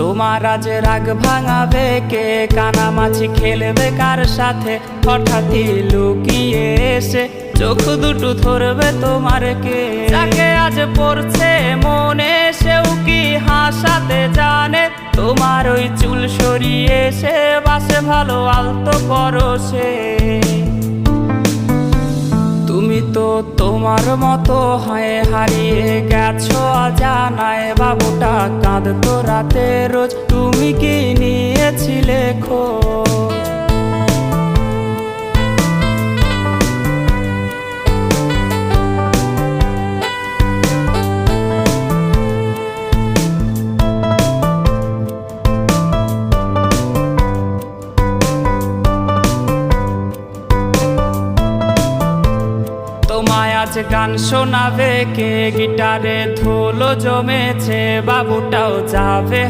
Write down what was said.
তোমার আজ রাগ ভাঙাবে কে? কানামাছি খেলবে কার সাথে? হঠাৎই লুকিয়ে এসে চোখ দুটো ধরবে তোমার কে? যাকে আজ পড়ছে মনে সেও কি হাসাতে জানে? তোমার ওই চুল সরিয়ে সে বাসে ভালো আলতো পরশে। তুমি তো তোমার মতো হয়ে হারিয়ে গেছো অজানায়। বাবুটা কাঁদতো রাতে রোজ, তুমি কি নিয়েছিলে খোঁজ? তোমায় আজ গান শোনাবে কে? গিটারে ধুলো জমেছে, বাবুটাও যাবে